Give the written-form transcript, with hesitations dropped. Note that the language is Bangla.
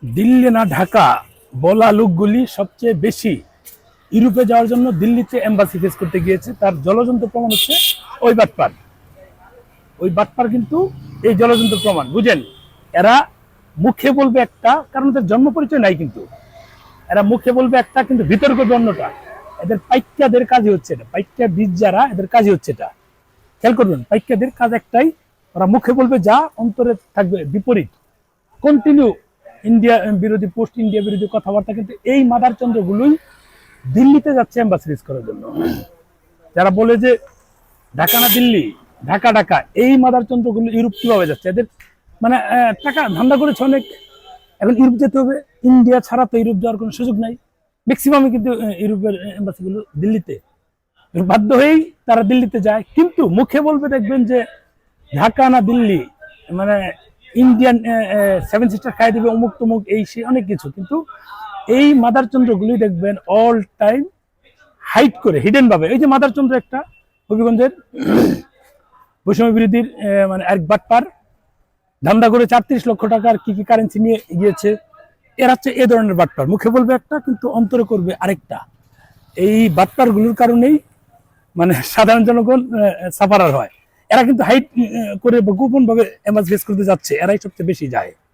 দিল্লি না ঢাকা বলা লোকগুলি সবচেয়ে বেশি ইউরোপে যাওয়ার জন্য দিল্লিতে এম্বাসি ফেস করতে গিয়েছে। তার জলজন্ত প্রমাণ হচ্ছে ওই বাটপার। ওই বাটপার কিন্তু এই জলজন্ত প্রমাণ বুঝেন। এরা মুখে বলবে একটা, কারণ তার জন্ম পরিচয় নাই, কিন্তু এরা মুখে বলবে একটা কিন্তু ভিতর করবে অন্যটা। এদের পাইকাদের কাজই হচ্ছে এটা, পাইকা বীজ যারা এদের কাজই হচ্ছে এটা। খেয়াল করবেন, পাইকাদের কাজ একটাই, ওরা মুখে বলবে যা, অন্তরে থাকবে বিপরীত। কন্টিনিউ ইন্ডিয়া বিরোধী, পোস্ট ইন্ডিয়া বিরোধী কথাবার্তা। কিন্তু এই মাদার চন্দ্রগুলোই দিল্লিতে যাচ্ছে এম্বাসি রিজ করার জন্য। যারা বলে যে ঢাকা না দিল্লি, ঢাকা ঢাকা, এই মাদার চন্দ্রগুলো ইউরোপ কিভাবে যাচ্ছে? এদের মানে টাকা ধান্দা করেছে অনেক, এখন ইউরোপ যেতে হবে। ইন্ডিয়া ছাড়া তো ইউরোপ যাওয়ার কোনো সুযোগ নাই। ম্যাক্সিমামই কিন্তু ইউরোপের এম্বাসিগুলো দিল্লিতে, বাধ্য হয়েই তারা দিল্লিতে যায়। কিন্তু মুখে বলবে দেখবেন যে ঢাকা না দিল্লি, মানে ইন্ডিয়ান সেভেন সিস্টার খাই দিবে, অমুক তমুক, এই সে অনেক কিছু। কিন্তু এই মাদার চন্দ্রগুলি দেখবেন অল টাইম হাইড করে, হিডেন ভাবে। এই যে মাদার চন্দ্র একটা হবিগঞ্জের বৈষম্য বিরোধীর মানে এক বাটপার, ধান্দা করে ৩৪ লক্ষ টাকার কি কি কারেন্সি নিয়ে গিয়েছে। এরা হচ্ছে এ ধরনের বাটপার, মুখে বলবে একটা কিন্তু অন্তরে করবে আরেকটা। এই বাটপার গুলোর কারণেই মানে সাধারণ জনগণ সাফারার হয়। এরা কিন্তু হাইট করে বা গোপন ভাবে এমাজ ফেস করতে যাচ্ছে, এরাই সবচেয়ে বেশি যায়।